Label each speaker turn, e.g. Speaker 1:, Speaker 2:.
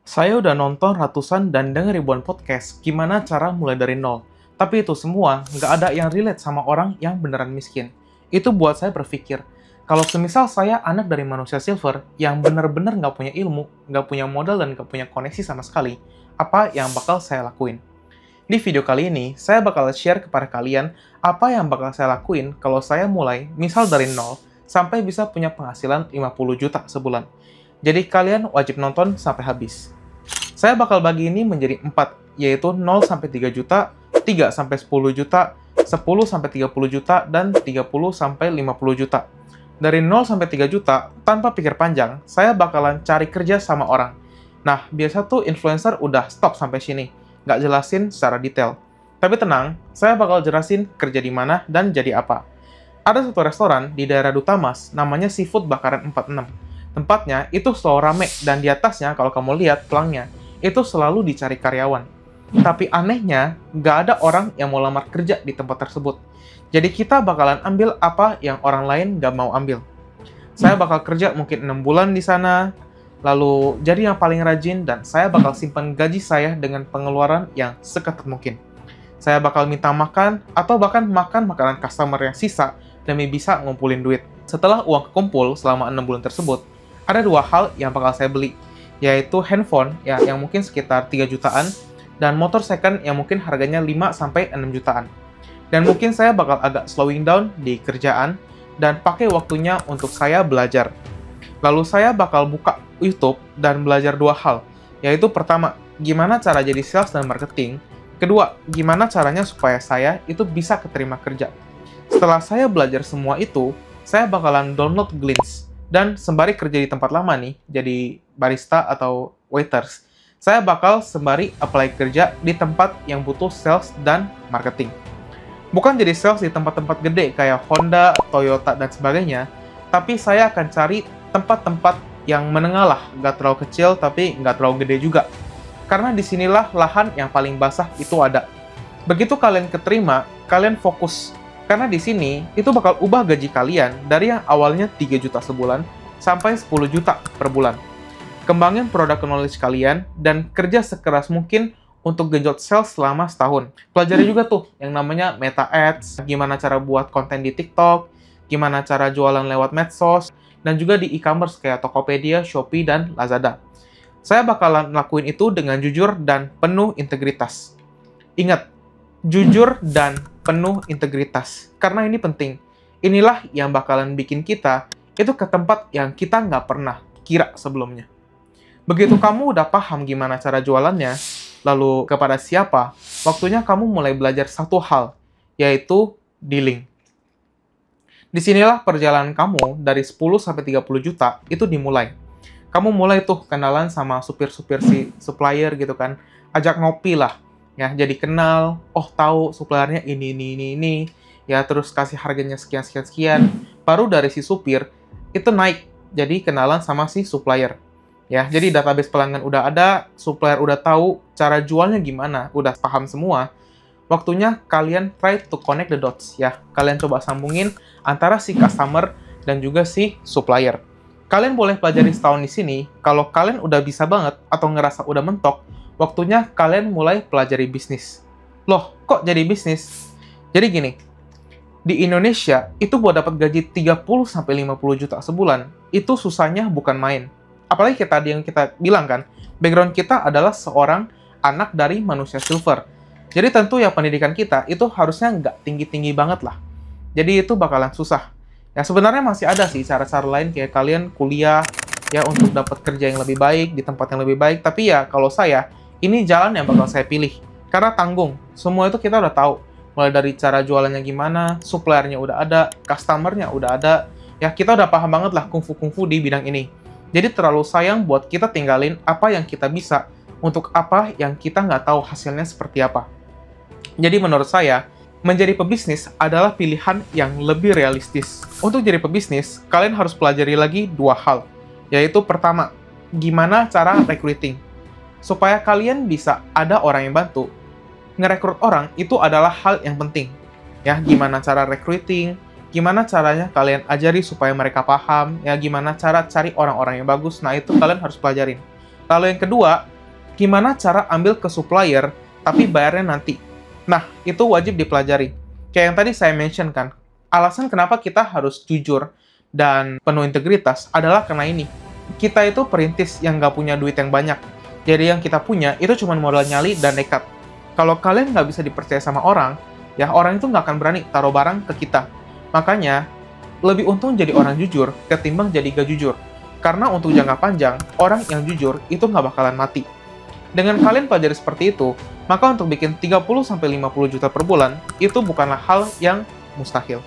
Speaker 1: Saya udah nonton ratusan dan denger ribuan podcast gimana cara mulai dari nol. Tapi itu semua nggak ada yang relate sama orang yang beneran miskin. Itu buat saya berpikir, kalau semisal saya anak dari manusia silver yang bener-bener nggak punya ilmu, nggak punya modal, dan nggak punya koneksi sama sekali, apa yang bakal saya lakuin? Di video kali ini, saya bakal share kepada kalian apa yang bakal saya lakuin kalau saya mulai, misal dari nol, sampai bisa punya penghasilan 50 juta sebulan. Jadi kalian wajib nonton sampai habis. Saya bakal bagi ini menjadi 4, yaitu 0 sampai 3 juta, 3 sampai 10 juta, 10 sampai 30 juta, dan 30 sampai 50 juta. Dari 0 sampai 3 juta, tanpa pikir panjang, saya bakalan cari kerja sama orang. Nah, biasa tuh influencer udah stop sampai sini, nggak jelasin secara detail. Tapi tenang, saya bakal jelasin kerja di mana dan jadi apa. Ada satu restoran di daerah Dutamas, namanya Seafood Bakaran 46. Tempatnya itu selalu rame, dan di atasnya kalau kamu lihat pelangnya, itu selalu dicari karyawan. Tapi anehnya, nggak ada orang yang mau lamar kerja di tempat tersebut. Jadi kita bakalan ambil apa yang orang lain nggak mau ambil. Saya bakal kerja mungkin 6 bulan di sana, lalu jadi yang paling rajin, dan saya bakal simpan gaji saya dengan pengeluaran yang seketat mungkin. Saya bakal minta makan, atau bahkan makan makanan customer yang sisa, demi bisa ngumpulin duit. Setelah uang kekumpul selama 6 bulan tersebut, ada dua hal yang bakal saya beli, yaitu handphone ya, yang mungkin sekitar 3 jutaan, dan motor second yang mungkin harganya 5-6 jutaan. Dan mungkin saya bakal agak slowing down di kerjaan, dan pakai waktunya untuk saya belajar. Lalu saya bakal buka YouTube dan belajar dua hal, yaitu pertama, gimana cara jadi sales dan marketing, kedua, gimana caranya supaya saya itu bisa keterima kerja. Setelah saya belajar semua itu, saya bakalan download Glints. Dan sembari kerja di tempat lama nih, jadi barista atau waiters, saya bakal sembari apply kerja di tempat yang butuh sales dan marketing. Bukan jadi sales di tempat-tempat gede kayak Honda, Toyota, dan sebagainya, tapi saya akan cari tempat-tempat yang menengah lah, nggak terlalu kecil tapi nggak terlalu gede juga. Karena disinilah lahan yang paling basah itu ada. Begitu kalian keterima, kalian fokus. Karena di sini, itu bakal ubah gaji kalian dari yang awalnya 3 juta sebulan sampai 10 juta per bulan. Kembangin produk knowledge kalian dan kerja sekeras mungkin untuk genjot sales selama setahun. Pelajari juga tuh yang namanya Meta Ads, gimana cara buat konten di TikTok, gimana cara jualan lewat medsos, dan juga di e-commerce kayak Tokopedia, Shopee, dan Lazada. Saya bakalan lakuin itu dengan jujur dan penuh integritas. Ingat, jujur dan penuh integritas, karena ini penting. Inilah yang bakalan bikin kita itu ke tempat yang kita nggak pernah kira sebelumnya. Begitu kamu udah paham gimana cara jualannya, lalu kepada siapa, waktunya kamu mulai belajar satu hal, yaitu dealing. Disinilah perjalanan kamu dari 10 sampai 30 juta itu dimulai. Kamu mulai tuh kenalan sama supir-supir si supplier gitu kan, ajak ngopi lah. Ya, jadi kenal, oh tahu suppliernya ini, ya terus kasih harganya sekian. Baru dari si supir, itu naik, jadi kenalan sama si supplier. Ya, jadi database pelanggan udah ada, supplier udah tahu, cara jualnya gimana, udah paham semua. Waktunya kalian try to connect the dots, ya. Kalian coba sambungin antara si customer dan juga si supplier. Kalian boleh pelajari setahun di sini, kalau kalian udah bisa banget, atau ngerasa udah mentok, waktunya kalian mulai pelajari bisnis. Loh, kok jadi bisnis? Jadi gini, di Indonesia itu buat dapat gaji 30-50 juta sebulan, itu susahnya bukan main. Apalagi kayak tadi yang kita bilang kan, background kita adalah seorang anak dari manusia silver. Jadi tentu ya pendidikan kita itu harusnya nggak tinggi-tinggi banget lah. Jadi itu bakalan susah. Ya sebenarnya masih ada sih cara-cara lain kayak kalian kuliah ya untuk dapat kerja yang lebih baik, di tempat yang lebih baik. Tapi ya kalau saya, ini jalan yang bakal saya pilih. Karena tanggung. Semua itu kita udah tahu. Mulai dari cara jualannya gimana, suppliernya udah ada, customernya udah ada. Ya, kita udah paham banget lah kungfu-kungfu di bidang ini. Jadi terlalu sayang buat kita tinggalin apa yang kita bisa untuk apa yang kita nggak tahu hasilnya seperti apa. Jadi menurut saya, menjadi pebisnis adalah pilihan yang lebih realistis. Untuk jadi pebisnis, kalian harus pelajari lagi dua hal. Yaitu pertama, gimana cara recruiting. Supaya kalian bisa ada orang yang bantu, ngerekrut orang itu adalah hal yang penting. Ya, gimana cara recruiting, gimana caranya kalian ajari supaya mereka paham, ya gimana cara cari orang-orang yang bagus, nah itu kalian harus pelajarin. Lalu yang kedua, gimana cara ambil ke supplier, tapi bayarnya nanti. Nah, itu wajib dipelajari. Kayak yang tadi saya mention kan, alasan kenapa kita harus jujur dan penuh integritas adalah karena ini. Kita itu perintis yang nggak punya duit yang banyak. Jadi yang kita punya itu cuma modal nyali dan nekat. Kalau kalian nggak bisa dipercaya sama orang, ya orang itu nggak akan berani taruh barang ke kita. Makanya, lebih untung jadi orang jujur ketimbang jadi gak jujur. Karena untuk jangka panjang, orang yang jujur itu nggak bakalan mati. Dengan kalian pelajari seperti itu, maka untuk bikin 30-50 juta per bulan, itu bukanlah hal yang mustahil.